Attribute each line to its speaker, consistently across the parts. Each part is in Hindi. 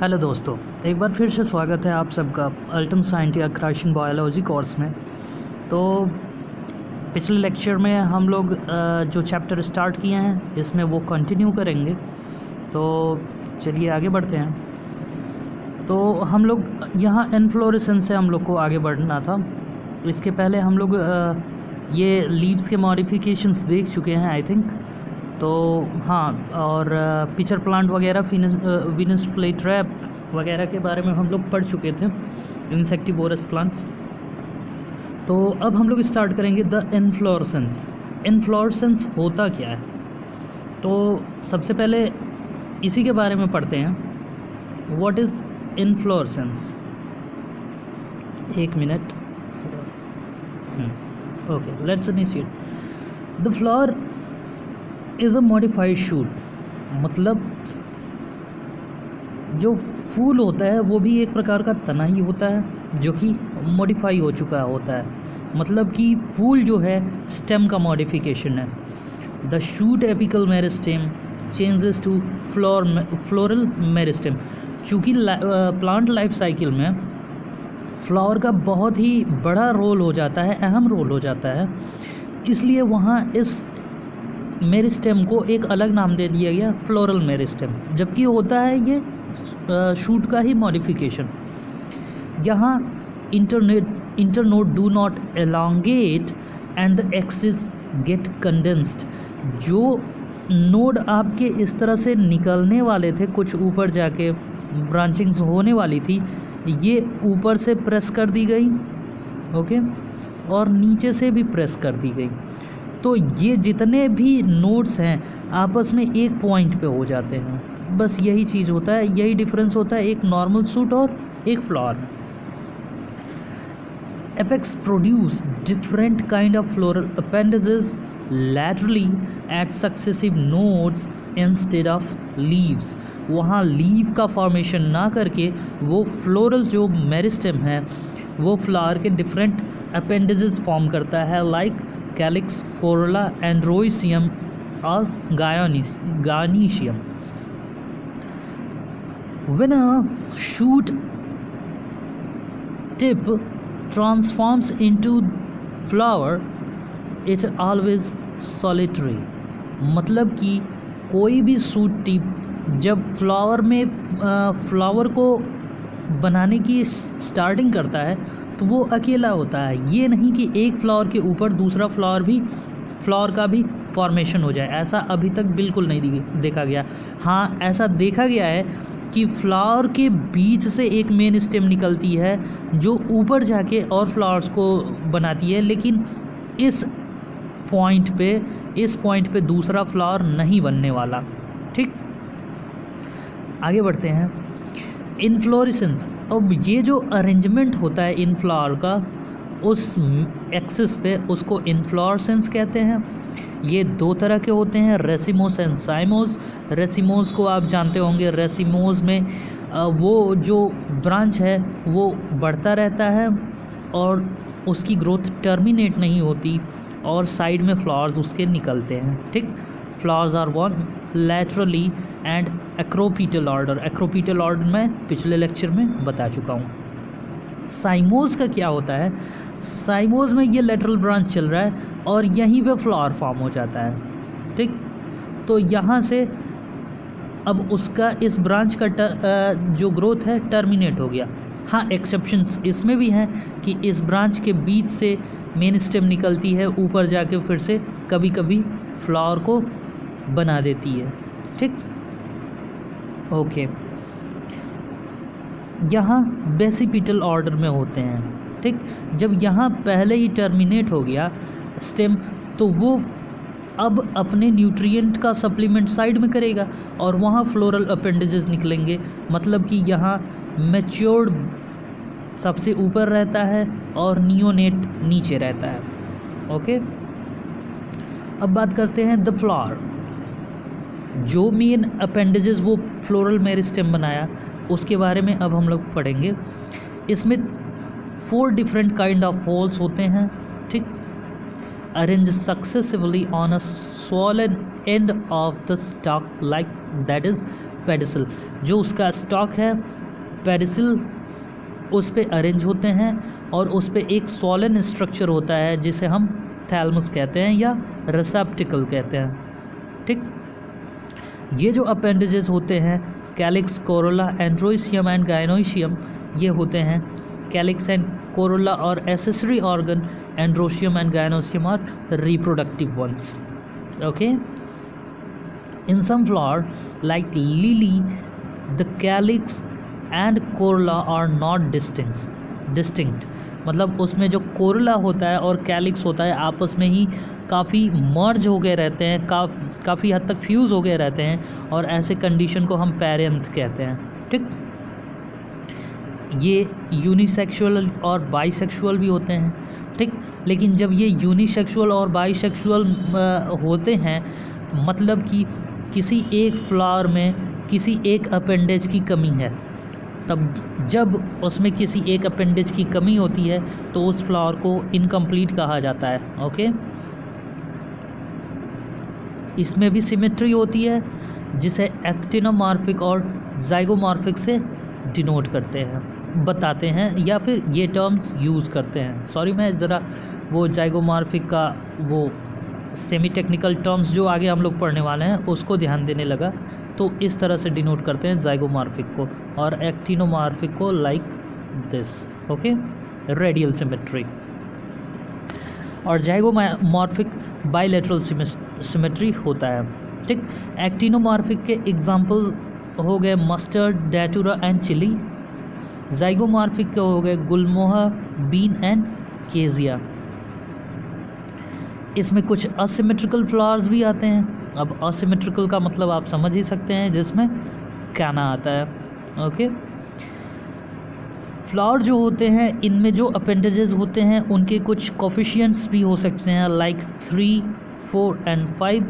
Speaker 1: हेलो दोस्तों, एक बार फिर से स्वागत है आप सबका अल्टम साइंटिया क्रशिंग बायोलॉजी कोर्स में। तो पिछले लेक्चर में हम लोग जो चैप्टर स्टार्ट किए हैं इसमें वो कंटिन्यू करेंगे। तो चलिए आगे बढ़ते हैं। तो हम लोग यहाँ इन्फ्लोरेसेंस से हम लोग को आगे बढ़ना था। इसके पहले हम लोग ये लीव्स के मॉडिफिकेशंस देख चुके हैं आई थिंक। तो हाँ, और पिचर प्लांट वगैरह वीनस फ्लाईट्रैप वगैरह के बारे में हम लोग पढ़ चुके थे, इंसेक्टिवोरस प्लांट्स। तो अब हम लोग स्टार्ट करेंगे द इन्फ्लोरेसेंस। इन्फ्लोरेसेंस होता क्या है, तो सबसे पहले इसी के बारे में पढ़ते हैं। What is inflorescence. एक minute. Okay, let's initiate. The flower is a modified shoot, मतलब जो फूल होता है वो भी एक प्रकार का तना ही होता है जो कि मॉडिफाई हो चुका होता है। मतलब कि फूल जो है स्टेम का मॉडिफिकेशन है। The shoot apical meristem changes to floral meristem. चूँकि प्लांट लाइफ साइकिल में फ्लावर का बहुत ही बड़ा रोल हो जाता है, अहम रोल हो जाता है, इसलिए वहाँ इस मेरिस्टेम को एक अलग नाम दे दिया गया, फ्लोरल मेरिस्टेम, जबकि होता है ये शूट का ही मॉडिफिकेशन। यहाँ internode do not elongate and the axis get condensed. जो नोड आपके इस तरह से निकलने वाले थे, कुछ ऊपर जाके ब्रांचिंग्स होने वाली थी, ये ऊपर से प्रेस कर दी गई, ओके, और नीचे से भी प्रेस कर दी गई। तो ये जितने भी नोड्स हैं आपस में एक पॉइंट पे हो जाते हैं। बस यही चीज़ होता है, यही डिफरेंस होता है एक नॉर्मल शूट और एक flower. Apex produce different kind of floral appendages laterally at successive nodes instead of leaves. वहाँ लीव का फॉर्मेशन ना करके वो फ्लोरल जो मेरिस्टेम है वो फ्लावर के डिफरेंट अपेंडेजेस फॉर्म करता है, लाइक कैलिक्स, कोरोला, एंड्रोइसियम और गायनीशियम। When a shoot tip transforms into flower, it always solitary। मतलब कि कोई भी शूट टिप जब फ्लावर को बनाने की स्टार्टिंग करता है तो वो अकेला होता है। ये नहीं कि एक फ्लावर के ऊपर दूसरा फ्लावर का भी फॉर्मेशन हो जाए, ऐसा अभी तक बिल्कुल नहीं देखा गया। हाँ, ऐसा देखा गया है कि फ्लावर के बीच से एक मेन स्टेम निकलती है जो ऊपर जाके और फ्लावर्स को बनाती है, लेकिन इस पॉइंट पे दूसरा फ्लावर नहीं बनने वाला। ठीक, आगे बढ़ते हैं। इन्फ्लोरेसेंस, अब ये जो अरेंजमेंट होता है इन फ्लावर का उस एक्सिस पे, उसको इन्फ्लोरेसेंस कहते हैं। ये दो तरह के होते हैं, रेसिमोस एंड साइमोस। रेसिमोस को आप जानते होंगे, रेसिमोस में वो जो ब्रांच है वो बढ़ता रहता है और उसकी ग्रोथ टर्मिनेट नहीं होती और साइड में फ्लावर्स उसके निकलते हैं। ठीक, flowers are borne laterally and acropetal order. Acropetal order मैं पिछले लेक्चर में बता चुका हूँ। साइमोस का क्या होता है, साइमोस में ये लेटरल ब्रांच चल रहा है और यहीं पे फ्लावर फॉर्म हो जाता है। ठीक, तो यहाँ से अब उसका इस ब्रांच का जो ग्रोथ है टर्मिनेट हो गया। हाँ, एक्सेप्शंस इसमें भी हैं कि इस ब्रांच के बीच से मेन स्टेम निकलती है, ऊपर जाके फिर से कभी कभी फ्लावर को बना देती है। ठीक, ओके, यहाँ बेसिपिटल ऑर्डर में होते हैं। ठीक, जब यहाँ पहले ही टर्मिनेट हो गया स्टेम तो वो अब अपने न्यूट्रिएंट का सप्लीमेंट साइड में करेगा और वहाँ फ्लोरल अपेंडेजेस निकलेंगे। मतलब कि यहाँ मैच्योर्ड सबसे ऊपर रहता है और नियोनेट नीचे रहता है। ओके, अब बात करते हैं द फ्लावर। जो मेन अपेंडेजेस वो फ्लोरल मेरिस्टेम बनाया उसके बारे में अब हम लोग पढ़ेंगे। इसमें 4 डिफरेंट काइंड ऑफ होल्स होते हैं। ठीक, arrange successively on a swollen end of the stock like that is pedicel. जो उसका स्टॉक है पेडिसिल उस पे अरेंज होते हैं और उस पे एक सोलन स्ट्रक्चर होता है जिसे हम थैलमस कहते हैं या रिसेप्टिकल कहते हैं। ठीक, ये जो अपेंडेजेस होते हैं calyx, corolla, androecium and gynoecium, ये होते हैं कैलिक्स एंड कोरोला और accessory organ androecium and gynoecium are reproductive ones. Okay, in some flower like lily the calyx and corolla are not distinct मतलब उसमें जो कोरोला होता है और कैलिक्स होता है आपस में ही काफ़ी मर्ज हो गए रहते हैं, काफ़ी हद तक फ्यूज़ हो गए रहते हैं और ऐसे कंडीशन को हम पैरेंथ कहते हैं। ठीक, ये यूनिसेक्सुअल और बाइसेक्सुअल भी होते हैं। ठीक, लेकिन जब ये यूनिसेक्सुअल और बाइसेक्सुअल होते हैं मतलब कि किसी एक फ्लावर में किसी एक अपेंडेज की कमी है, तब जब उसमें किसी एक अपेंडेज की कमी होती है तो उस फ्लावर को इनकम्प्लीट कहा जाता है। ओके, इसमें भी सिमेट्री होती है जिसे एक्टिनोमॉर्फिक और जाइगोमॉर्फिक से डिनोट करते हैं, बताते हैं या फिर ये टर्म्स यूज़ करते हैं। सॉरी, मैं ज़रा वो जाइगोमॉर्फिक का वो सेमी टेक्निकल टर्म्स जो आगे हम लोग पढ़ने वाले हैं उसको ध्यान देने लगा, तो इस तरह से डिनोट करते हैं जाइगोमॉर्फिक को और एक्टिनोमॉर्फिक को like this. Okay, radial symmetry. और जाइगोमॉर्फिक बाइलेटरल सिमेट्री होता है। ठीक, एक्टिनोमॉर्फिक के एग्जांपल हो गए मस्टर्ड, डेटूरा एंड चिली। जाइगोमॉर्फिक के हो गए गुलमोहर, बीन एंड केजिया। इसमें कुछ असिमेट्रिकल फ्लावर्स भी आते हैं। अब असिमेट्रिकल का मतलब आप समझ ही सकते हैं, जिसमें कैना आता है। ओके, फ्लावर जो होते हैं इनमें जो अपेंडेजेस होते हैं उनके कुछ कोफिशिएंट्स भी हो सकते हैं लाइक 3, 4 एंड 5,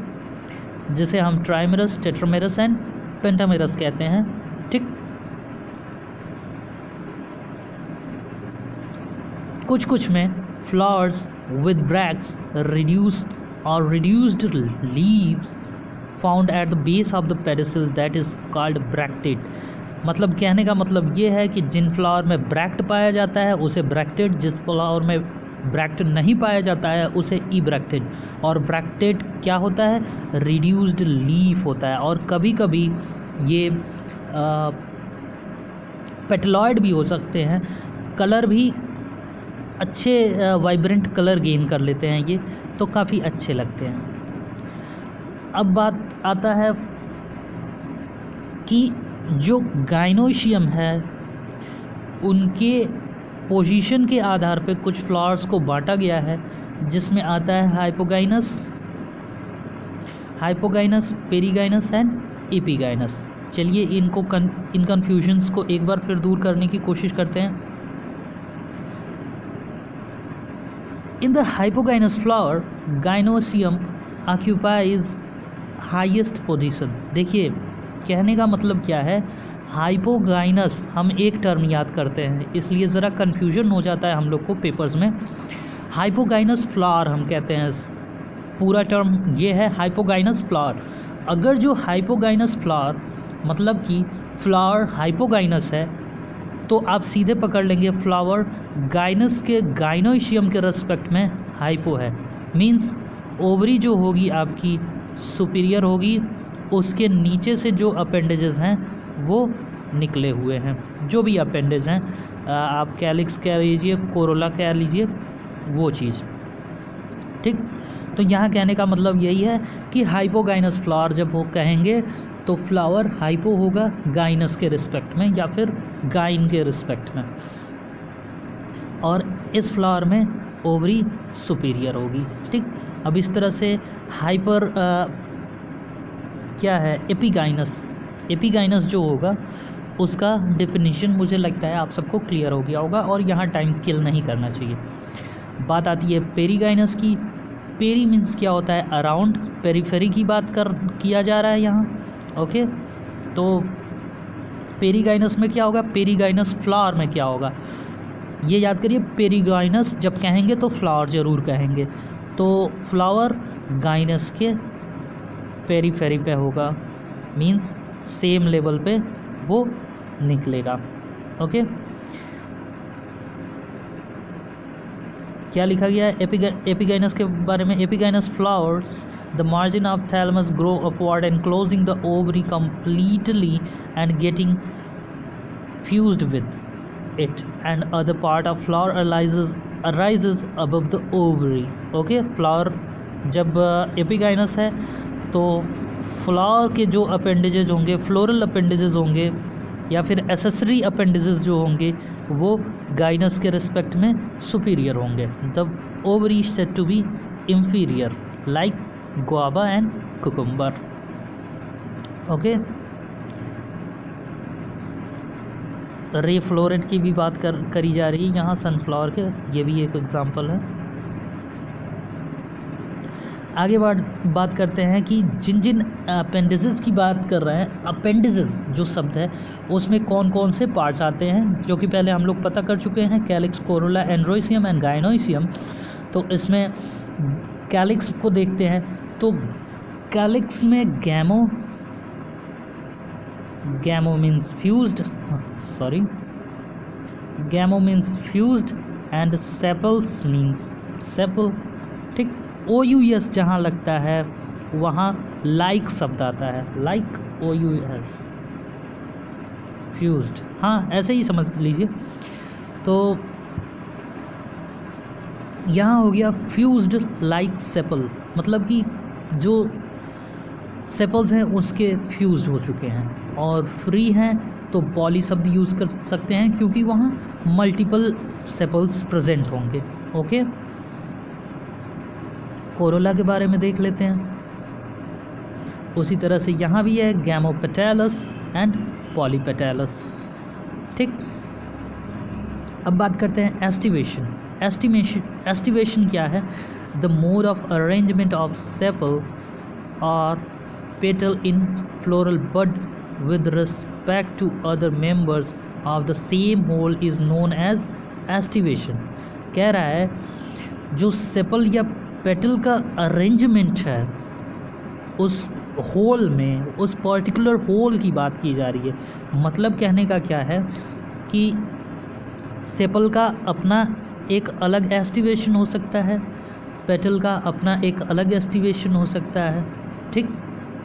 Speaker 1: जिसे हम ट्राइमेरस, टेट्रामेरस एंड पेंटामेरस कहते हैं। ठीक, कुछ में flowers with bracts, reduced leaves found at the base of the pedicel that is called bracted। मतलब कहने का मतलब ये है कि जिन फ्लावर में ब्रैक्ट पाया जाता है उसे ब्रैक्टेड, जिस फ्लावर में ब्रैक्ट नहीं पाया जाता है उसे ई ब्रैक्टेड। और ब्रैक्टेड क्या होता है? रिड्यूस्ड लीफ होता है। और कभी कभी ये पेटलॉइड भी हो सकते हैं, कलर भी अच्छे वाइब्रेंट कलर गेन कर लेते हैं ये, तो काफ़ी अच्छे लगते हैं। अब बात आता है कि जो गाइनोशियम है उनके पोजीशन के आधार पे कुछ फ्लावर्स को बांटा गया है, जिसमें आता है हाइपोगाइनस, पेरीगाइनस एंड एपीगाइनस। चलिए इन कन्फ्यूजन्स को एक बार फिर दूर करने की कोशिश करते हैं। In the hypogynous flower, gynoecium occupies highest position। देखिए कहने का मतलब क्या है, हाइपोगाइनस हम एक टर्म याद करते हैं इसलिए ज़रा कन्फ्यूजन हो जाता है हम लोग को पेपर्स में। हाइपोगाइनस फ्लावर हम कहते हैं, पूरा टर्म ये है हाइपोगाइनस फ्लावर। अगर जो हाइपोगाइनस फ्लावर मतलब कि फ्लावर हाइपोगाइनस है तो आप सीधे पकड़ लेंगे फ्लावर गाइनस के गाइनोशियम के रेस्पेक्ट में हाइपो है। मींस ओवरी जो होगी आपकी सुपीरियर होगी, उसके नीचे से जो अपेंडेजेस हैं वो निकले हुए हैं। जो भी अपेंडेज हैं, आप कैलिक्स कह लीजिए, कोरोला कह लीजिए, वो चीज़। ठीक, तो यहाँ कहने का मतलब यही है कि हाइपोगाइनस फ्लावर जब वो कहेंगे तो फ्लावर हाइपो होगा गाइनस के रिस्पेक्ट में या फिर गाइन के रिस्पेक्ट में, और इस फ्लावर में ओवरी सुपीरियर होगी। ठीक, अब इस तरह से हाइपर क्या है एपीगाइनस जो होगा उसका डेफिनेशन मुझे लगता है आप सबको क्लियर हो गया होगा और यहाँ टाइम किल नहीं करना चाहिए। बात आती है पेरीगाइनस की। पेरी मीन्स क्या होता है? अराउंड, पेरीफेरी की बात किया जा रहा है यहाँ। ओके, तो पेरीगाइनस में क्या होगा, पेरीगाइनस फ्लावर में क्या होगा, ये याद करिए। पेरीगाइनस जब कहेंगे तो फ्लावर ज़रूर कहेंगे, तो फ्लावर गाइनस के पेरीफेरी पे होगा, मींस सेम लेवल पे वो निकलेगा। ओके, क्या लिखा गया है एपिगाइनस के बारे में? Epigynous flowers the margin of thalamus grow upward and closing the ovary completely and getting fused with it and other part of flower arises above the ovary। Okay, flower जब एपिगाइनस है तो फ्लावर के जो अपेंडेजेज होंगे, फ्लोरल अपेंडेजेस होंगे या फिर एसेसरी अपेंडेजेस जो होंगे वो गाइनस के रिस्पेक्ट में सुपीरियर होंगे। The ovary said to be inferior like guava and cucumber. Okay, ray floret की भी बात करी जा रही है यहाँ सनफ्लावर के, ये भी एक एग्जांपल है। आगे बात करते हैं कि जिन जिन अपेंडिसेस की बात कर रहे हैं, अपेंडिसेस जो शब्द है उसमें कौन कौन से पार्ट्स आते हैं, जो कि पहले हम लोग पता कर चुके हैं, calyx, corolla, androecium and gynoecium. तो इसमें कैलिक्स को देखते हैं, तो कैलिक्स में gamo means fused, gamo means fused and sepals means sepal. ठीक, OUS जहाँ लगता है वहाँ लाइक शब्द आता है, लाइक OUS फ्यूज्ड, हाँ ऐसे ही समझ लीजिए। तो यहाँ हो गया फ्यूज्ड लाइक सेपल, मतलब कि जो सेपल्स हैं उसके फ्यूज्ड हो चुके हैं। और फ्री हैं तो पॉली शब्द यूज़ कर सकते हैं क्योंकि वहाँ मल्टीपल सेपल्स प्रेजेंट होंगे। ओके, कोरोला के बारे में देख लेते हैं। उसी तरह से यहाँ भी है गैमोपेटैलस एंड पॉलीपेटैलस। ठीक, अब बात करते हैं एस्टिवेशन। एस्टिवेशन क्या है? The mode of arrangement of sepal और petal in floral bud with respect to other members of the same whole is known as estivation। कह रहा है जो सेपल या पेटल का अरेंजमेंट है उस होल में, उस पर्टिकुलर होल की बात की जा रही है। मतलब कहने का क्या है कि सेपल का अपना एक अलग एस्टिवेशन हो सकता है, पेटल का अपना एक अलग एस्टिवेशन हो सकता है। ठीक,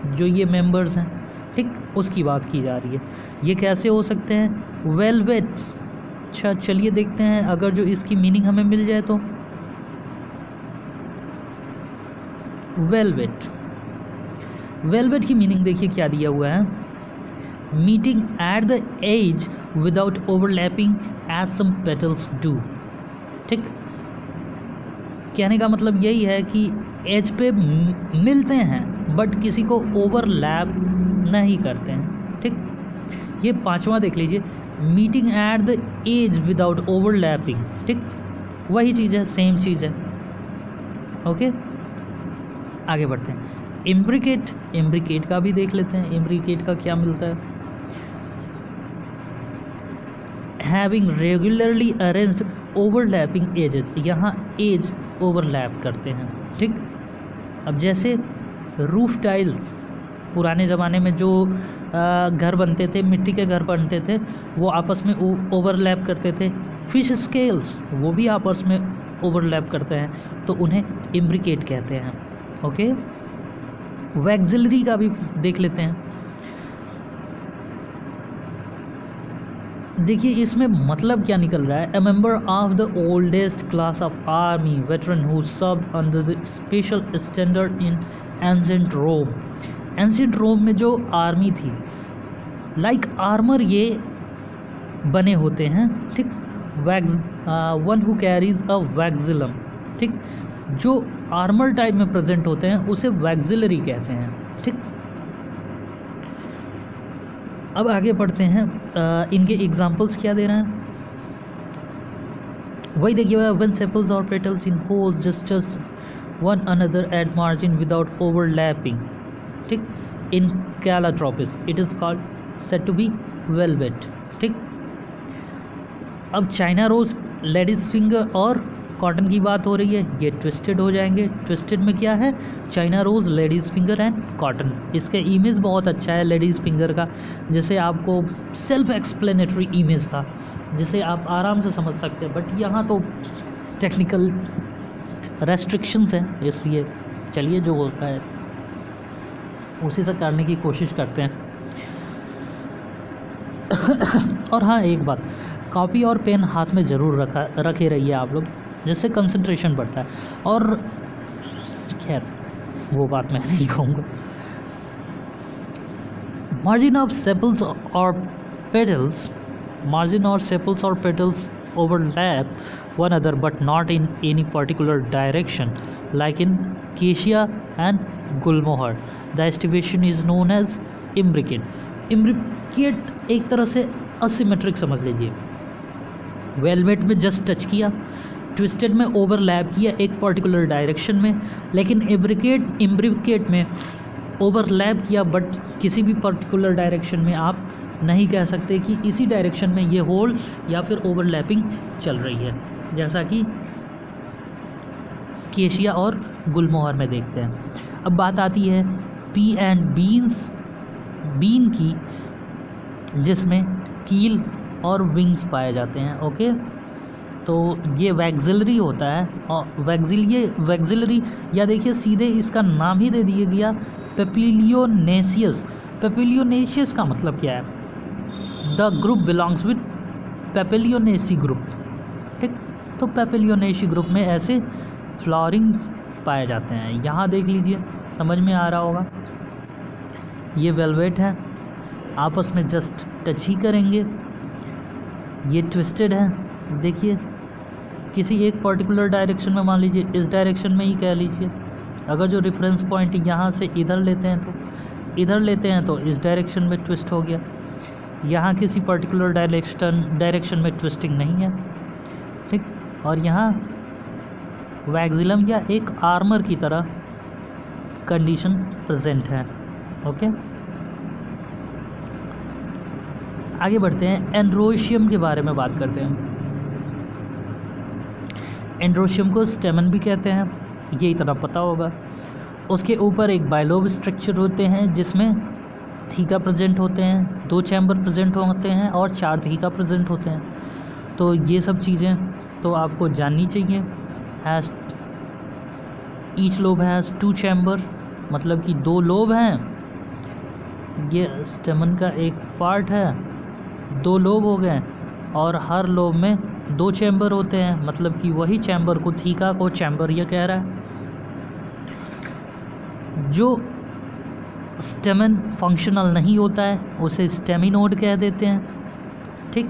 Speaker 1: जो ये मेंबर्स हैं, ठीक, उसकी बात की जा रही है। ये कैसे हो सकते हैं? वेलवेट। अच्छा, चलिए देखते हैं अगर जो इसकी मीनिंग हमें मिल जाए तो। वेलवेट की मीनिंग देखिए क्या दिया हुआ है, meeting at the edge without overlapping edge some petals do. ठीक, कहने का मतलब यही है कि एज पे मिलते हैं बट किसी को ओवरलैप नहीं करते हैं। ठीक, ये पांचवा देख लीजिए, meeting at the edge without overlapping. ठीक, वही चीज़ है, सेम चीज़ है। ओके, आगे बढ़ते हैं। इम्ब्रिकेट का भी देख लेते हैं। इम्ब्रिकेट का क्या मिलता है? Having regularly arranged overlapping edges, यहाँ एज ओवरलैप करते हैं। ठीक, अब जैसे रूफ टाइल्स, पुराने ज़माने में जो घर बनते थे, मिट्टी के घर बनते थे, वो आपस में ओवरलैप करते थे। फिश स्केल्स वो भी आपस में ओवरलैप करते हैं, तो उन्हें इम्ब्रिकेट कहते हैं। ओके, वैक्सिलरी का भी देख लेते हैं। देखिए इसमें मतलब क्या निकल रहा है, a member of the oldest class of army veteran who served under the special standard in ancient Rome. Ancient Rome में जो आर्मी थी, लाइक आर्मर ये बने होते हैं। ठीक, वन हु कैरीज अ वैक्सिलम। ठीक, जो आर्मर टाइप में प्रेजेंट होते हैं उसे वैक्सिलरी कहते हैं। ठीक, अब आगे पढ़ते हैं, इनके एग्जाम्पल्स क्या दे रहे हैं वही देखिए। व्हेन सेपल्स और petals in whorls just one another at margin without overlapping. ठीक, in calotropis it is called said to be valvate. ठीक, अब चाइना रोज, लेडीज फिंगर और कॉटन की बात हो रही है, ये ट्विस्टेड हो जाएंगे। ट्विस्टेड में क्या है, China rose, ladies finger and cotton. इसका इमेज बहुत अच्छा है लेडीज़ फिंगर का, जैसे आपको सेल्फ एक्सप्लेनेटरी इमेज था जिसे आप आराम से समझ सकते हैं, बट यहाँ तो टेक्निकल रेस्ट्रिक्शंस हैं, इसलिए चलिए जो होता है उसी से करने की कोशिश करते हैं। और हाँ, एक बात, कॉपी और पेन हाथ में ज़रूर रखे रहिए आप लोग, जिससे कंसंट्रेशन बढ़ता है। और खैर वो बात मैं नहीं कहूँगा। मार्जिन ऑफ सेपल्स और petals, margin or sepals or petals overlap one another but not in any particular direction, like in Acacia and Gulmohar. The distribution is known as imbricate. Imbricate एक तरह से asymmetric समझ लीजिए। वेलवेट में जस्ट टच किया, ट्विस्टेड में ओवरलैप किया एक पर्टिकुलर डायरेक्शन में, लेकिन इम्ब्रिकेट में ओवरलैप किया बट किसी भी पर्टिकुलर डायरेक्शन में आप नहीं कह सकते कि इसी डायरेक्शन में ये होल या फिर ओवरलैपिंग चल रही है, जैसा कि केशिया और गुलमोहर में देखते हैं। अब बात आती है पी एंड बीन की, जिसमें कील और विंग्स पाए जाते हैं। ओके, तो ये वैक्सिलरी होता है, और वैक्सिलरी या देखिए सीधे इसका नाम ही दे दिया गया पेपिलियोनेशियस। पेपिलियोनेशियस का मतलब क्या है, the group belongs with papilionaceae group. ठीक, तो पेपिलियोनेसी ग्रुप में ऐसे फ्लावरिंग्स पाए जाते हैं। यहाँ देख लीजिए, समझ में आ रहा होगा, ये वेलवेट है, आपस में जस्ट टच ही करेंगे। ये ट्विस्टेड है, देखिए किसी एक पर्टिकुलर डायरेक्शन में, मान लीजिए इस डायरेक्शन में ही कह लीजिए, अगर जो रेफरेंस पॉइंट यहाँ से इधर लेते हैं तो इस डायरेक्शन में ट्विस्ट हो गया। यहाँ किसी पर्टिकुलर डायरेक्शन में ट्विस्टिंग नहीं है। ठीक, और यहाँ वैक्सिलम या एक आर्मर की तरह कंडीशन प्रेजेंट है। ओके, आगे बढ़ते हैं, एंड्रोशियम के बारे में बात करते हैं। एंड्रोशियम को स्टेमन भी कहते हैं, ये इतना पता होगा। उसके ऊपर एक बाइलोब स्ट्रक्चर होते हैं जिसमें थीका प्रेजेंट होते हैं, 2 चैम्बर प्रेजेंट होते हैं और 4 थीका प्रेजेंट होते हैं। तो ये सब चीज़ें तो आपको जाननी चाहिए। Has each lobe has 2 chamber, मतलब कि 2 लोब हैं। ये स्टेमन का एक पार्ट है, 2 लोब हो गए, और हर लोब में 2 चैम्बर होते हैं, मतलब कि वही चैम्बर को, थीका को चैम्बर ये कह रहा है। जो स्टेमन फंक्शनल नहीं होता है उसे स्टेमिनोड कह देते हैं। ठीक,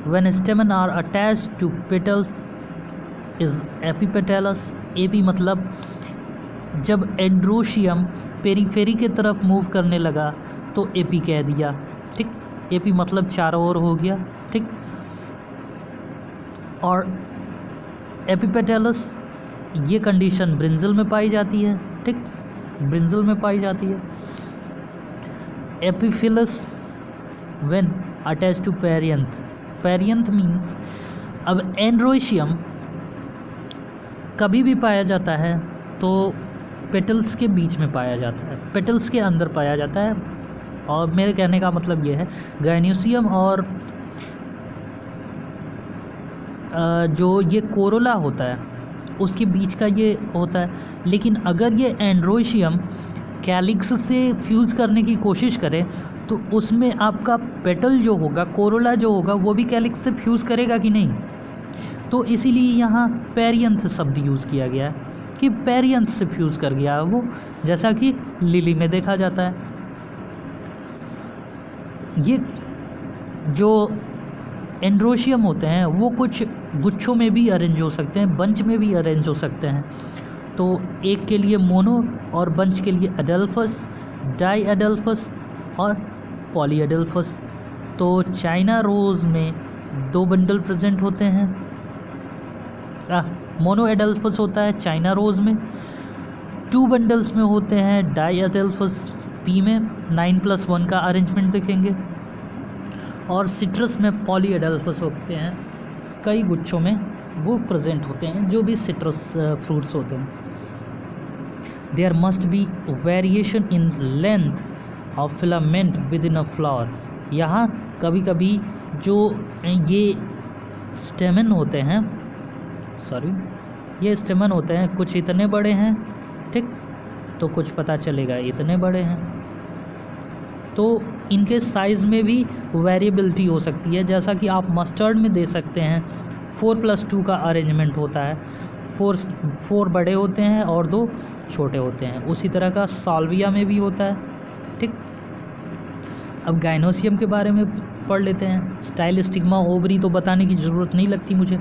Speaker 1: when stamen are attached to petals is epipetalous. Epi मतलब जब एंड्रोशियम पेरीफेरी के तरफ मूव करने लगा तो एपी कह दिया। ठीक, एपी मतलब चारों ओर हो गया। ठीक, और एपीपेटलस ये कंडीशन ब्रिंजल में पाई जाती है। ठीक, ब्रिंजल में पाई जाती है। Epiphyllous when attach to perianth. Perianth means, अब एंड्रोशियम कभी भी पाया जाता है तो पेटल्स के बीच में पाया जाता है, पेटल्स के अंदर पाया जाता है। और मेरे कहने का मतलब ये है, गायनियोसियम और जो ये कोरोला होता है उसके बीच का ये होता है। लेकिन अगर ये एंड्रोशियम कैलिक्स से फ्यूज़ करने की कोशिश करे तो उसमें आपका पेटल जो होगा, कोरोला जो होगा, वो भी कैलिक्स से फ्यूज़ करेगा कि नहीं। तो इसीलिए यहाँ पेरियंथ शब्द यूज़ किया गया है कि पेरियंथ से फ्यूज़ कर गया है वो, जैसा कि लिली में देखा जाता है। ये जो एंड्रोशियम होते हैं वो कुछ गुच्छों में भी अरेंज हो सकते हैं, बंच में भी अरेंज हो सकते हैं। तो एक के लिए मोनो और बंच के लिए एडल्फस, डाई एडल्फस और पॉली एडल्फस। तो चाइना रोज़ में 2 बंडल प्रेजेंट होते हैं। मोनो एडल्फस होता है चाइना रोज़ में, 2 बंडल्स में होते हैं डाई एडल्फस पी में, 9+1 का अरेंजमेंट देखेंगे। और सिट्रस में पॉली एडल्फस होते हैं कई गुच्छों में वो प्रेजेंट होते हैं, जो भी सिट्रस फ्रूट्स होते हैं। There must be variation in length of filament within a flower. यहाँ कभी कभी जो ये स्टेमन होते हैं, ये स्टेमन होते हैं, कुछ इतने बड़े हैं, ठीक, तो कुछ पता चलेगा इतने बड़े हैं। तो इनके साइज़ में भी वेरिएबिलिटी हो सकती है, जैसा कि आप मस्टर्ड में दे सकते हैं 4+2 का अरेंजमेंट होता है, 4 बड़े होते हैं और 2 छोटे होते हैं। उसी तरह का साल्विया में भी होता है, ठीक। अब गाइनोसियम के बारे में पढ़ लेते हैं। स्टाइल स्टिग्मा ओवरी तो बताने की ज़रूरत नहीं लगती मुझे।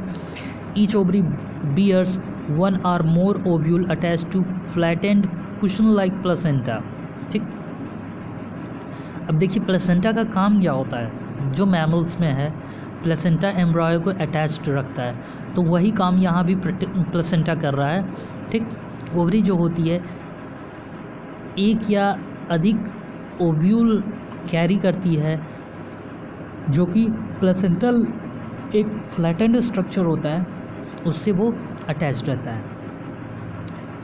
Speaker 1: Each ovary bears 1 or more ovule attach to flattened cushion like placenta, ठीक। अब देखिए प्लेसेंटा का काम क्या होता है। जो मैमल्स में है प्लेसेंटा एम्ब्रायो को अटैच्ड रखता है, तो वही काम यहाँ भी प्लेसेंटा कर रहा है, ठीक। ओवरी जो होती है एक या अधिक ओव्यूल कैरी करती है, जो कि प्लेसेंटल एक फ्लैटेंड स्ट्रक्चर होता है, उससे वो अटैच्ड रहता है।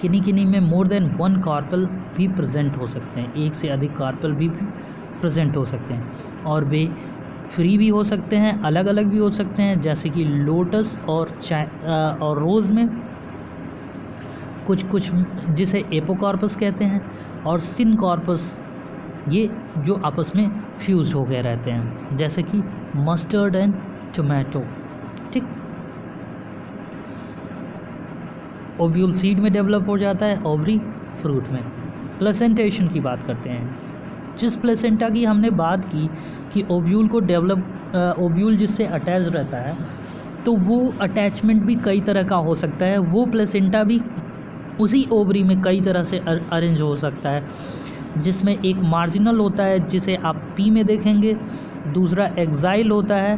Speaker 1: किन्हीं में मोर देन 1 कार्पल भी प्रेजेंट हो सकते हैं, एक से अधिक कार्पल भी प्रेजेंट हो सकते हैं, और वे फ्री भी हो सकते हैं, अलग अलग भी हो सकते हैं, जैसे कि लोटस और रोज़ में कुछ जिसे एपोकार्पस कहते हैं, और सिनकॉर्पस, ये जो आपस में फ्यूज्ड हो गए रहते हैं, जैसे कि मस्टर्ड एंड टोमेटो, ठीक। ओव्यूल सीड में डेवलप हो जाता है, ओवरी फ्रूट में। प्लेसेंटेशन की बात करते हैं। जिस प्लेसेंटा की हमने बात की कि ओव्यूल को ओव्यूल जिससे अटैच रहता है, तो वो अटैचमेंट भी कई तरह का हो सकता है। वो प्लेसेंटा भी उसी ओवरी में कई तरह से अरेंज हो सकता है, जिसमें एक मार्जिनल होता है जिसे आप पी में देखेंगे, दूसरा एक्साइल होता है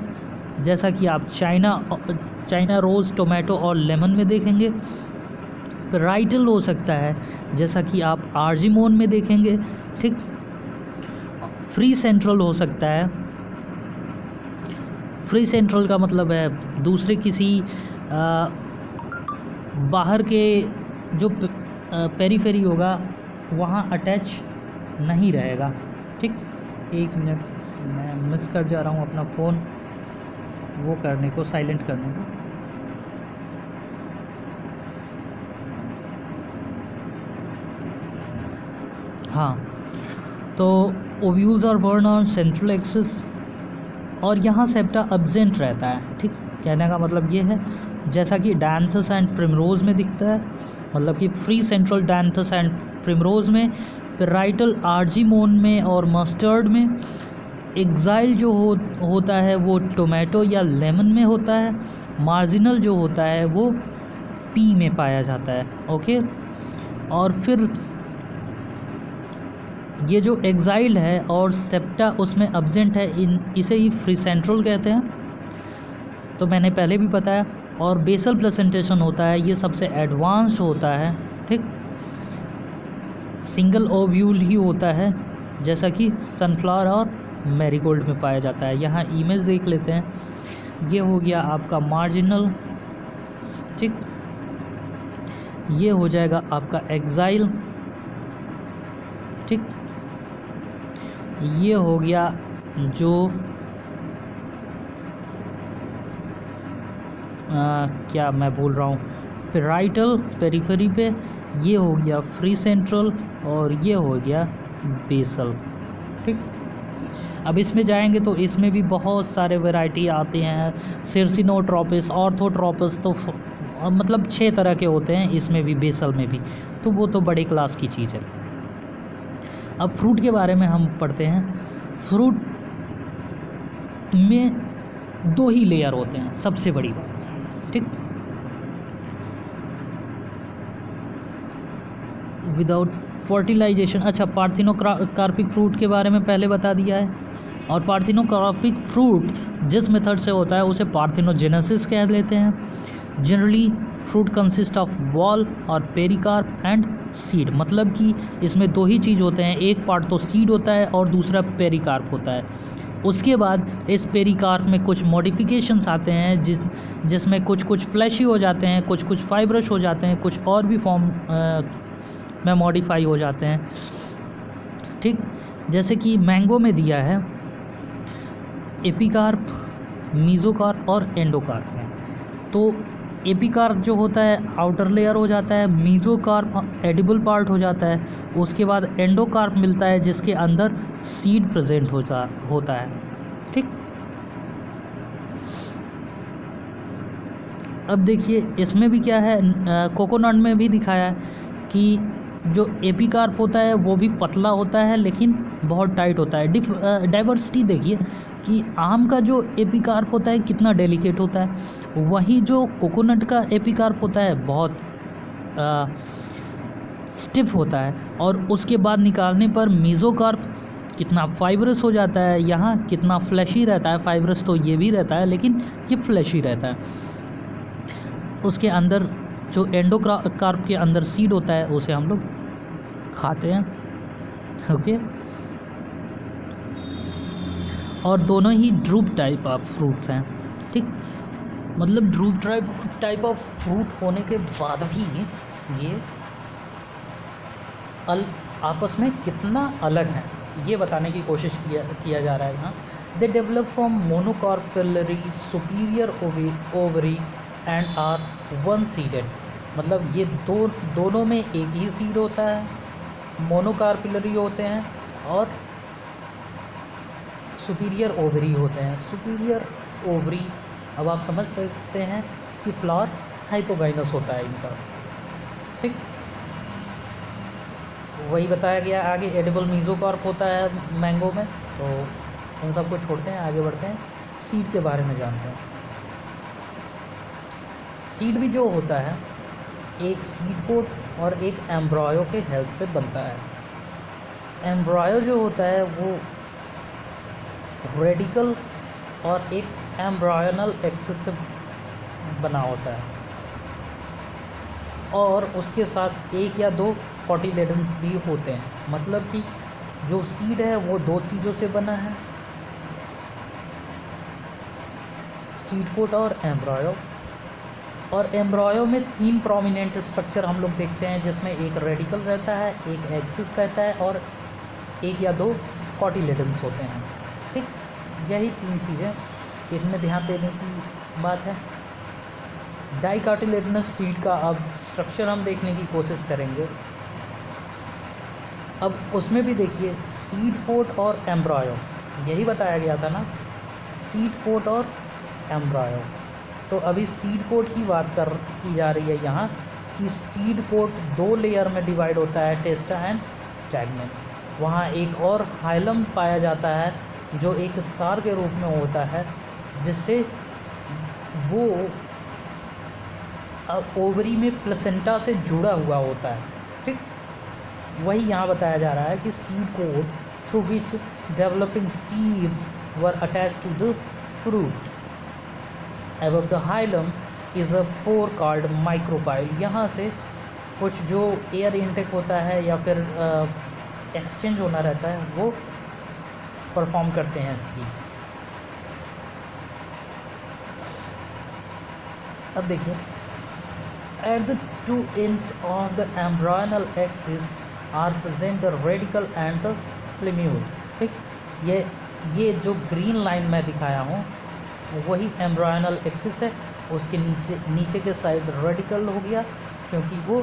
Speaker 1: जैसा कि आप चाइना रोज़, टोमेटो और लेमन में देखेंगे। पेराइटल हो सकता है जैसा कि आप आर्जिमोन में देखेंगे, ठीक। फ्री सेंट्रल हो सकता है। फ्री सेंट्रल का मतलब है दूसरे किसी बाहर के जो पेरीफेरी होगा वहाँ अटैच नहीं रहेगा, ठीक। 1 मिनट, मैं मिस कर जा रहा हूँ अपना फ़ोन वो करने को, साइलेंट करने को। हाँ, तो ovules are borne on central axis, और यहाँ सेप्टा एब्सेंट रहता है, ठीक। कहने का मतलब ये है जैसा कि डायंथस एंड प्रिमरोज में दिखता है, मतलब कि free central dianthus and primrose में, पेराइटल आर्जिमोन में और मस्टर्ड में। एक्साइल जो होता है वो टोमेटो या लेमन में होता है। मार्जिनल जो होता है वो पी में पाया जाता है, ओके। और फिर ये जो एक्साइल है और सेप्टा उसमें एब्सेंट है, इसे ही फ्री सेंट्रल कहते हैं, तो मैंने पहले भी बताया। और बेसल प्लेसेंटेशन होता है, ये सबसे एडवांस्ड होता है, ठीक। सिंगल ओव्यूल ही होता है जैसा कि सनफ्लावर और मैरीगोल्ड में पाया जाता है। यहाँ इमेज देख लेते हैं। ये हो गया आपका मार्जिनल, ठीक। ये हो जाएगा आपका एक्साइल, ठीक। ये हो गया जो क्या मैं बोल रहा हूँ, पेराइटल पेरिफेरी पे। ये हो गया फ्री सेंट्रल और ये हो गया बेसल, ठीक। अब इसमें जाएंगे तो इसमें भी बहुत सारे वैरायटी आते हैं। सिरसिनोट्रोपिस, ऑर्थोट्रोपिस, तो मतलब 6 तरह के होते हैं इसमें भी, बेसल में भी, तो वो तो बड़े क्लास की चीज़ है। अब फ्रूट के बारे में हम पढ़ते हैं। फ्रूट में 2 ही लेयर होते हैं, सबसे बड़ी बात, ठीक। Without fertilization. अच्छा, पार्थिनोकार्पिक फ्रूट के बारे में पहले बता दिया है। और पार्थिनोकार्पिक फ्रूट जिस मेथड से होता है उसे पार्थिनोजेनेसिस कह लेते हैं। Generally fruit consist of ball और पेरिकार्प एंड सीड, मतलब कि इसमें 2 ही चीज़ होते हैं, एक पार्ट तो सीड होता है और दूसरा पेरिकार्प होता है। उसके बाद इस पेरिकार्प में कुछ मॉडिफिकेशंस आते हैं जिसमें कुछ फ्लैशी हो जाते हैं, कुछ फाइब्रस हो जाते हैं, कुछ और भी फॉर्म में मॉडिफाई हो जाते हैं। ठीक, जैसे कि मैंगो में दिया है एपिकार्प, मीज़ोकार्प और एंडोकार्प में। तो एपिकार्प जो होता है आउटर लेयर हो जाता है, मीज़ोकार्प एडिबल पार्ट हो जाता है, उसके बाद एंडोकार्प मिलता है जिसके अंदर सीड प्रेजेंट होता है। ठीक, अब देखिए इसमें भी क्या है, कोकोनट में भी दिखाया है कि जो एपिकार्प होता है वो भी पतला होता है लेकिन बहुत टाइट होता है। डाइवर्सिटी देखिए कि आम का जो एपिकार्प होता है कितना डेलिकेट होता है, वहीं जो कोकोनट का एपिकार्प होता है बहुत स्टिफ होता है, और उसके बाद निकालने पर मीज़ोकार्प कितना फाइब्रस हो जाता है, यहाँ कितना फ्लैशी रहता है। फाइब्रस तो ये भी रहता है लेकिन ये फ्लैशी रहता है। उसके अंदर जो एंडोकार्प के अंदर सीड होता है उसे हम लोग खाते हैं। ओके, और दोनों ही ड्रूप टाइप ऑफ फ्रूट्स हैं। ठीक, मतलब ड्रूप टाइप ऑफ फ्रूट होने के बाद भी ये आपस में कितना अलग है ये बताने की कोशिश किया जा रहा है यहाँ। They develop from monocarpellary superior ovary and are one seeded, मतलब ये दोनों में एक ही सीड होता है, मोनोकार्पिलरी होते हैं और सुपीरियर ओवरी होते हैं। सुपीरियर ओवरी, अब आप समझ सकते हैं कि फ्लावर हाइपोगाइनस होता है इनका। ठीक, वही बताया गया आगे। एडिबल मीज़ोकार्प होता है मैंगो में। तो उन सबको छोड़ते हैं, आगे बढ़ते हैं, सीड के बारे में जानते हैं। सीड भी जो होता है एक सीड कोट और एक एम्ब्रायो के हेल्प से बनता है। एम्ब्रायो जो होता है वो रेडिकल और एक एम्ब्रायनल एक्सिस से बना होता है, और उसके साथ एक या दो कॉटिलेडन्स भी होते हैं। मतलब कि जो सीड है वो दो चीज़ों से बना है, सीड कोट और एम्ब्रायो। और एम्ब्रायो में तीन प्रोमिनेंट स्ट्रक्चर हम लोग देखते हैं, जिसमें एक रेडिकल रहता है, एक एक्सिस रहता है और एक या दो कॉटिलेडन्स होते हैं। ठीक, यही तीन चीज़ें इसमें ध्यान देने की बात है। डाइकॉटिलेडनस सीड का अब स्ट्रक्चर हम देखने की कोशिश करेंगे। अब उसमें भी देखिए सीड कोट और एम्ब्रायो, यही बताया गया था ना, सीड कोट और एम्ब्रायो। तो अभी सीड कोट की बात की जा रही है यहाँ कि सीड कोट दो लेयर में डिवाइड होता है, टेस्टा एंड टैगमेन। वहाँ एक और हाइलम पाया जाता है जो एक स्कार के रूप में होता है, जिससे वो ओवरी में प्लेसेंटा से जुड़ा हुआ होता है। ठीक, वही यहाँ बताया जा रहा है कि seed coat through which developing seeds were attached to the fruit above the hilum is a pore called micropyle। यहाँ से कुछ जो एयर इनटेक होता है या फिर एक्सचेंज होना रहता है वो परफॉर्म करते हैं सीड। अब देखिए at the two ends of the embryonal axis are present the radical and the plumule। ठीक, ये जो ग्रीन लाइन में दिखाया हूँ वही एम्ब्रायनल एक्सिस है, उसके नीचे के साइड रेडिकल हो गया क्योंकि वो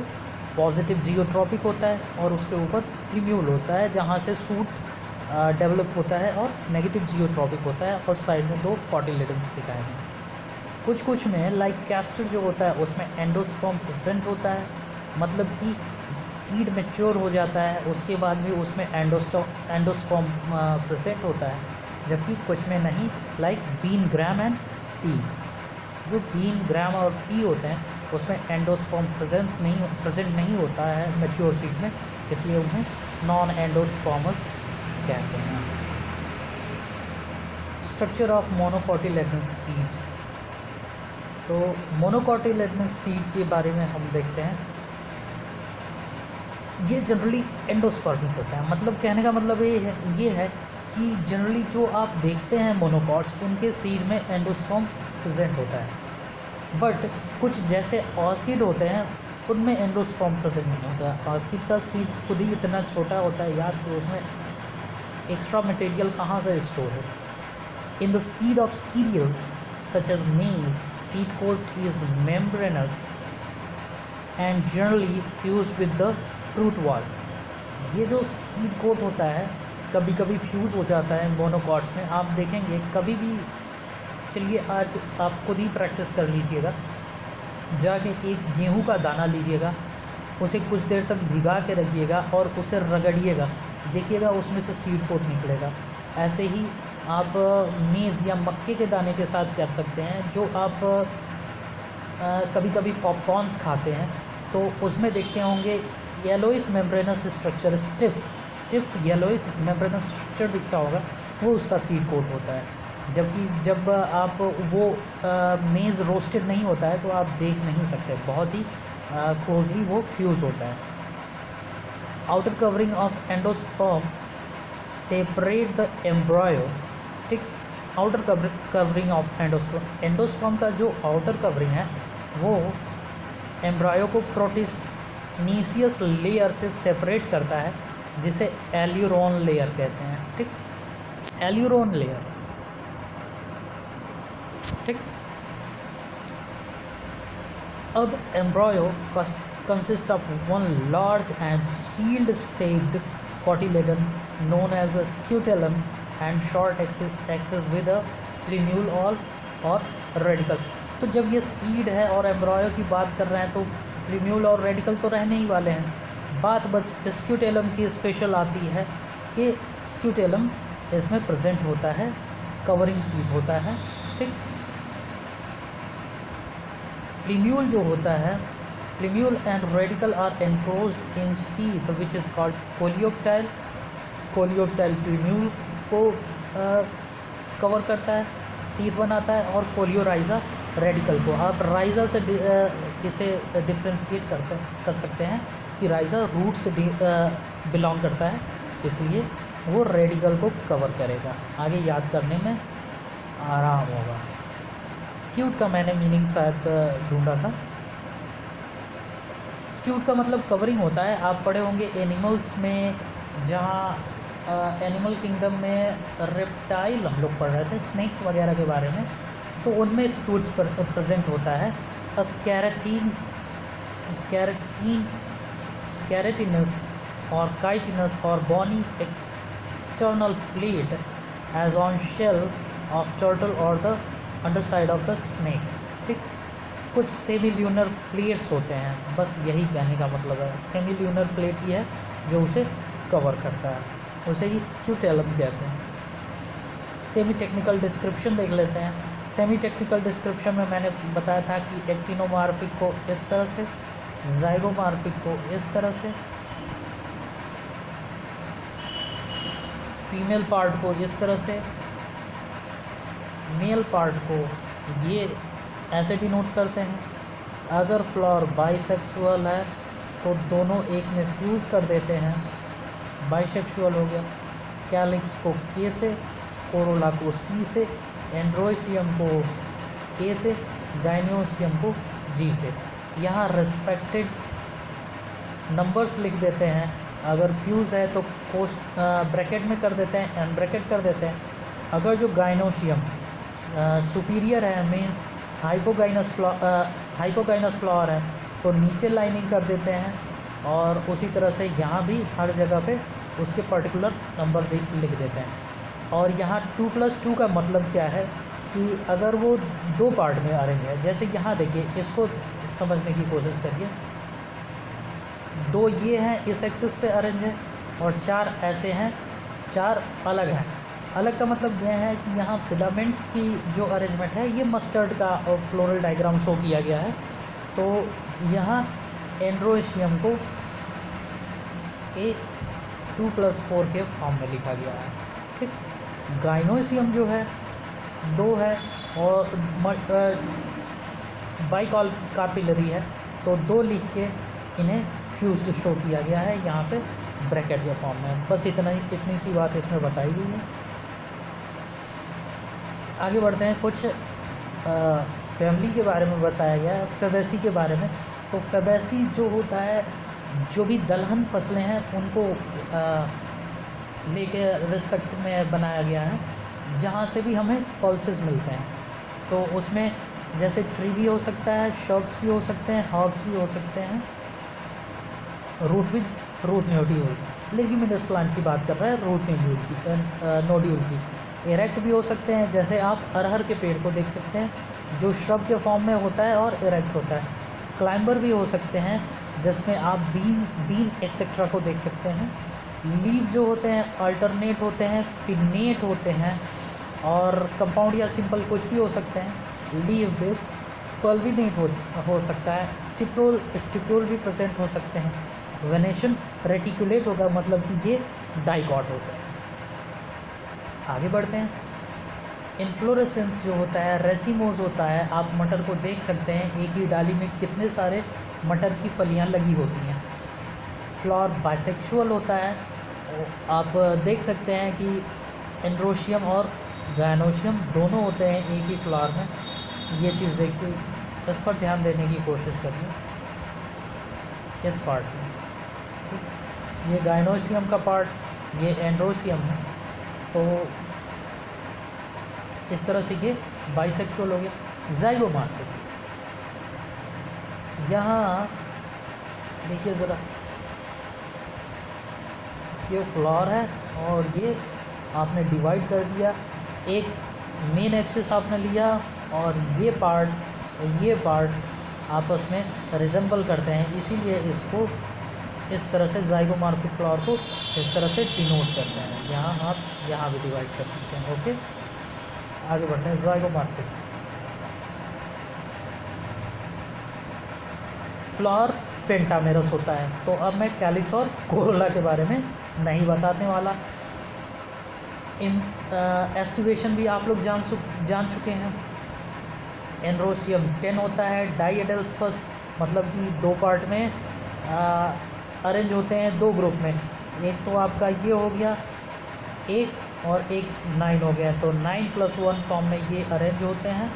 Speaker 1: पॉजिटिव जियोट्रॉपिक होता है, और उसके ऊपर प्रीम्यूल होता है जहाँ से सूट डेवलप होता है, और नेगेटिव जियोट्रॉपिक होता है, और साइड में दो कॉटिलेडन्स दिखाए हैं। कुछ में लाइक कैस्टर जो होता है उसमें एंडोस्पर्म प्रेजेंट होता है, मतलब कि सीड मैच्योर हो जाता है उसके बाद भी उसमें एंडोस्पर्म प्रेजेंट होता है, जबकि कुछ में नहीं, like bean, gram and pea. जो बीन, ग्राम और पी होते हैं उसमें एंडोस्पर्म प्रेजेंट नहीं होता है मैच्योर सीड में, इसलिए उन्हें नॉन एंडोस्पर्मस कहते हैं। Structure of monocotyledonous seed. तो मोनोकॉटिलेडनस सीड के बारे में हम देखते हैं। ये जनरली एंडोस्पर्मिक होता है, मतलब कहने का मतलब ये है कि जनरली जो आप देखते हैं मोनोकॉट्स, उनके सीड में एंडोस्पर्म प्रेजेंट होता है, बट कुछ जैसे ऑर्किड होते हैं उनमें एंडोस्पर्म प्रेजेंट नहीं होता है। ऑर्किड का सीड खुद ही इतना छोटा होता है यार कि उसमें एक्स्ट्रा मटेरियल कहाँ से स्टोर है। In the seed of cereals such as maize, seed coat is membranous and generally fuse with the fruit wall. ये जो सीड कोट होता है कभी कभी फ्यूज़ हो जाता है मोनोकॉट्स में, आप देखेंगे कभी भी। चलिए आज आप खुद ही प्रैक्टिस कर लीजिएगा, जाके एक गेहूं का दाना लीजिएगा, उसे कुछ देर तक भिगा के रखिएगा और उसे रगड़िएगा, देखिएगा उसमें से सीड कोट निकलेगा। ऐसे ही आप मेज़ या मक्के के दाने के साथ कर सकते हैं। जो आप कभी कभी पॉपकॉर्न्स खाते हैं तो उसमें देखते होंगे येलोइस membranous structure, stiff येलोइस membranous structure दिखता होगा, वो उसका सीड कोट होता है। जबकि जब आप वो मेज़ रोस्टेड नहीं होता है तो आप देख नहीं सकते, बहुत ही क्लोजली वो फ्यूज़ होता है। Outer covering of endosperm separate the embryo, ठीक। Outer covering of endosperm, endosperm का जो आउटर कवरिंग है वो एम्ब्रायो को प्रोटीनेशियस लेयर से सेपरेट करता है, जिसे एल्यूरोन लेयर कहते हैं, ठीक। एल्यूरोन लेयर, ठीक। अब embryo consist of one large and shield shaped cotyledon known as a scutellum and short axis with a plumule और रेडिकल। तो जब ये सीड है और एम्ब्रायो की बात कर रहे हैं तो प्लीन्यूल और रेडिकल तो रहने ही वाले हैं। बात बस स्क्यूटेलम की स्पेशल आती है कि स्क्यूटेलम इसमें प्रेजेंट होता है, कवरिंग सीड होता है, ठीक। प्लीन्यूल जो होता है, plumule and radicle are enclosed in seed which is called coleoptile. Coleoptile plumule को कवर करता है, सीड बनाता है, और कोलियोराइजा रेडिकल को। आप राइजा से इसे डिफ्रेंशिएट कर सकते हैं कि राइजा रूट से बिलोंग करता है, इसलिए वो रेडिकल को कवर करेगा, आगे याद करने में आराम होगा। स्क्यूट का मैंने मीनिंग शायद ढूंढा था। स्क्यूट का मतलब कवरिंग होता है। आप पढ़े होंगे एनिमल्स में, जहाँ एनिमल किंगडम में रेप्टाइल हम लोग पढ़ रहे थे, स्नेक्स वगैरह के बारे में, तो उनमें स्क्यूट्स प्रेजेंट होता है। कैरेटिनस और काइटिनस और bony external plate as on shell of turtle और the underside of the snake, ठीक। कुछ सेमी ल्यूनर प्लेट्स होते हैं, बस यही कहने का मतलब है। सेमी ल्यूनर प्लेट ही है जो उसे कवर करता है, उसे ही स्क्यूटेलम कहते हैं। सेमी टेक्निकल डिस्क्रिप्शन देख लेते हैं। सेमी टेक्निकल डिस्क्रिप्शन में मैंने बताया था कि एक्टिनोमार्फिक को इस तरह से, जाइगोमार्फिक को इस तरह से, फीमेल पार्ट को इस तरह से, मेल पार्ट को ये ऐसे डिनोट करते हैं। अगर फ्लावर बाइसेक्सुअल है तो दोनों एक में फ्यूज़ कर देते हैं, बाइसेक्सुअल हो गया। कैलिक्स को के से, कोरोला को सी से, एंड्रोसियम को ए से, गाइनियोसियम को जी से। यहाँ रेस्पेक्टेड नंबर्स लिख देते हैं। अगर फ्यूज़ है तो ब्रैकेट में कर देते हैं, एंड ब्रैकेट कर देते हैं। अगर जो गाइनोसियम सुपीरियर है, मीन्स हाइपोगाइनस फ्लावर है, तो नीचे लाइनिंग कर देते हैं। और उसी तरह से यहाँ भी हर जगह पे उसके पर्टिकुलर नंबर लिख देते हैं। और यहाँ 2+2 का मतलब क्या है कि अगर वो दो पार्ट में अरेंज है, जैसे यहाँ देखिए, इसको समझने की कोशिश करिए। दो ये हैं इस एक्सिस पे अरेंज है और चार ऐसे हैं, चार अलग हैं। अलग का मतलब यह है कि यहाँ फिलामेंट्स की जो अरेंजमेंट है ये मस्टर्ड का और फ्लोरल डायग्राम शो किया गया है। तो यहाँ एंड्रोसियम को A2+4 के फॉर्म में लिखा गया है, ठीक। गाइनोसियम जो है दो है और बाइकार्पिलरी है, तो दो लिख के इन्हें फ्यूज्ड शो किया गया है यहाँ पे ब्रैकेट के फॉर्म में। बस इतनी सी बात इसमें बताई गई है। आगे बढ़ते हैं, कुछ फैमिली के बारे में बताया गया है, फेबेसी के बारे में। तो फेबेसी जो होता है, जो भी दलहन फसलें हैं उनको लेके रिस्पेक्ट में बनाया गया है, जहाँ से भी हमें पल्सेस मिलते हैं। तो उसमें जैसे ट्री भी हो सकता है, शर्ब्स भी हो सकते हैं, हर्ब्स भी हो सकते हैं, रूट नोड्यूल, लेग्यूमिनस प्लांट की बात कर रहे हैं, रूट नोड्यूल की। इरेक्ट भी हो सकते हैं, जैसे आप अरहर के पेड़ को देख सकते हैं, जो श्रब के फॉर्म में होता है और इरेक्ट होता है। क्लाइंबर भी हो सकते हैं, जिसमें आप बीन एक्सेट्रा को देख सकते हैं। लीव जो होते हैं अल्टरनेट होते हैं, पिन्नेट होते हैं, और कंपाउंड या सिंपल कुछ भी हो सकते हैं। लीव बेस्ड पल्विनेट हो सकता है। स्टिप्यूल भी प्रेजेंट हो सकते हैं। वेनेशन रेटिकुलेट होगा, मतलब कि ये डाइकॉट होता है। आगे बढ़ते हैं, इन्फ्लोरेसेंस जो होता है, रेसिमोज होता है। आप मटर को देख सकते हैं, एक ही डाली में कितने सारे मटर की फलियां लगी होती हैं। फ्लावर बाइसेक्सुअल होता है। आप देख सकते हैं कि एंड्रोशियम और गायनोशियम दोनों होते हैं एक ही फ्लावर में। ये चीज़ देखिए, इस पर ध्यान देने की कोशिश करिए, इस पार्ट में। ये गायनोशियम का पार्ट, ये एंड्रोशियम है। तो इस तरह से ये बाइसेक्सुअल हो गया। ज़ाइगोमार्फिक, यहाँ देखिए ज़रा, ये फ्लावर है और ये आपने डिवाइड कर दिया, एक मेन एक्सिस आपने लिया, और ये पार्ट आपस में रिजेंबल करते हैं, इसीलिए इसको इस तरह से ज़ाइगोमार्फिक फ्लावर को इस तरह से डिनोट करते हैं। यहाँ आप यहाँ भी डिवाइड कर सकते हैं। ओके, आगे बढ़ते हैं। ज़ाइगोमार्फिक फ्लावर पेंटामेरस होता है। तो अब मैं कैलिक्स और कोरोला के बारे में नहीं बताने वाला। एस्टिवेशन भी आप लोग जान चुके हैं। एंड्रोशियम 10 होता है। डाइएडल्फस, मतलब कि दो पार्ट में अरेंज होते हैं, दो ग्रुप में। एक तो आपका ये हो गया 1 और एक 9 हो गया, तो 9+1 फॉर्म में ये अरेंज होते हैं।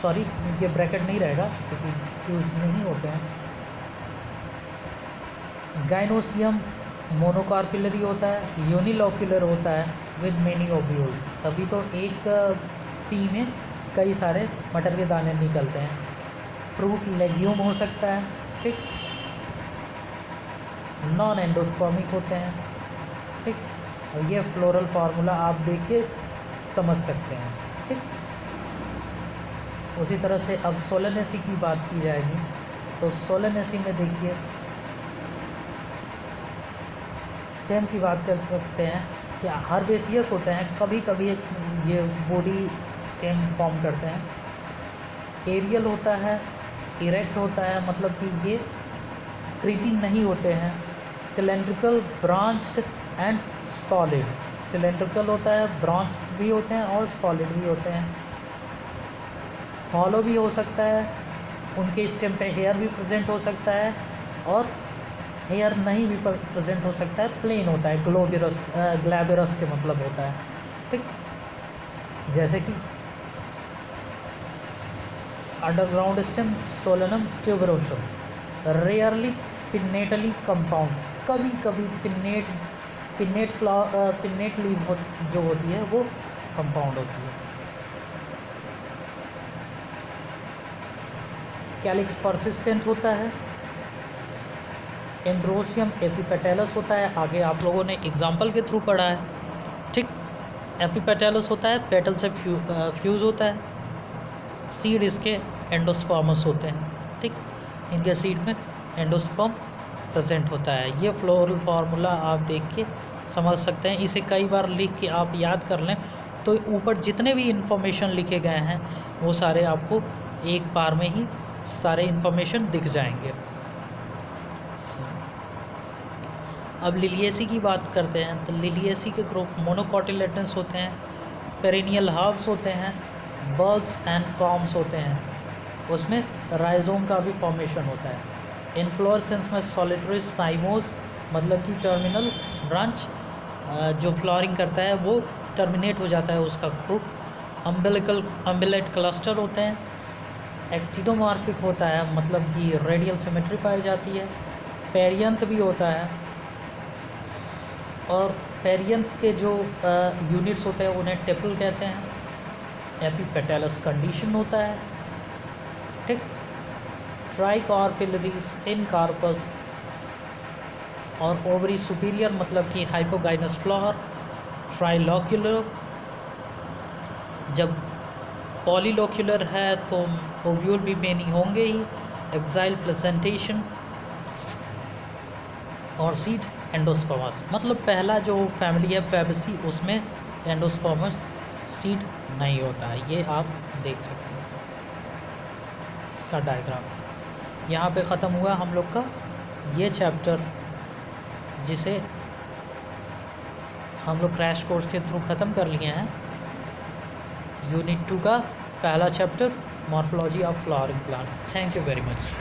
Speaker 1: सॉरी, ये ब्रैकेट नहीं रहेगा क्योंकि यूज नहीं होते हैं। गाइनोसियम मोनोकार्पिलरी होता है, यूनिलोक्युलर होता है विद मेनी ओव्यूल्स, तभी तो एक पी में कई सारे मटर के दाने निकलते हैं। फ्रूट लेग्यूम हो सकता है, ठीक। नॉन एंडोस्पर्मिक होते हैं, ठीक। और ये फ्लोरल फार्मूला आप देख के समझ सकते हैं, ठीक। उसी तरह से अब सोलेनेसी की बात की जाएगी, तो सोलेनेसी में देखिए स्टेम की बात कर सकते हैं कि हर्बेसियस होते हैं, कभी कभी ये बॉडी स्टेम फॉर्म करते हैं। एरियल होता है, इरेक्ट होता है, मतलब कि ये क्रीपिंग नहीं होते हैं। Cylindrical, branched and solid. Cylindrical होता है, ब्रांच्ड भी होते हैं और सॉलिड भी होते हैं। हॉलो भी हो सकता है, उनके स्टेम पे हेयर भी प्रेजेंट हो सकता है और हेयर नहीं भी प्रेजेंट हो सकता है। प्लेन होता है, ग्लैबरस के मतलब होता है, ठीक। जैसे कि underground stem, Solanum tuberosum. Rarely pinnately compound, कभी कभी पिन्नेट लीव जो होती है वो कंपाउंड होती है। कैलिक्स परसिस्टेंट होता है। एंड्रोशियम एपिपेटैलस होता है, आगे आप लोगों ने एग्जाम्पल के थ्रू पढ़ा है, ठीक। एपिपेटैलस होता है, पेटल से फ्यूज़ होता है। सीड इसके एंडोस्पर्मस होते हैं, ठीक। इनके सीड में एंडोस्पर्म प्रेजेंट होता है। ये फ्लोरल फार्मूला आप देख के समझ सकते हैं, इसे कई बार लिख के आप याद कर लें तो ऊपर जितने भी इंफॉर्मेशन लिखे गए हैं वो सारे आपको एक बार में ही सारे इंफॉर्मेशन दिख जाएंगे। अब लिलिएसी की बात करते हैं, तो लिलिएसी के ग्रुप मोनोकोटिलेडन्स होते हैं, पेरिनियल हर्ब्स होते हैं, बल्ब्स एंड कॉम्स होते हैं, उसमें राइजोम का भी फॉर्मेशन होता है। इन्फ्लोरेसेंस में सॉलिटरी साइमोस, मतलब कि टर्मिनल ब्रांच जो फ्लावरिंग करता है वो टर्मिनेट हो जाता है उसका फ्रूट। अम्बिलेट क्लस्टर होते हैं। एक्टिनोमॉर्फिक होता है, मतलब कि रेडियल सिमेट्री पाई जाती है। पेरियंथ भी होता है, और पेरियंथ के जो यूनिट्स होते हैं उन्हें टेपल कहते हैं। एपिपेटलस कंडीशन होता है, ठीक। ट्राइकार्पिलरी सिनकार्पस और ओवरी सुपीरियर मतलब कि हाइपोगाइनस फ्लावर। ट्राइलोक्यूलर, जब पॉलीलोक्यूलर है तो ओव्यूल भी मेनी होंगे ही। एक्साइल प्रेजेंटेशन और सीड एंडोस्पर्मस, मतलब पहला जो फैमिली है फैबेसी उसमें एंडोस्पर्मस सीड नहीं होता है। ये आप देख सकते हैं इसका डायग्राम। यहाँ पे ख़त्म हुआ हम लोग का ये चैप्टर, जिसे हम लोग क्रैश कोर्स के थ्रू ख़त्म कर लिए हैं। यूनिट 2 का पहला chapter, morphology of flowering plant. Thank you very much.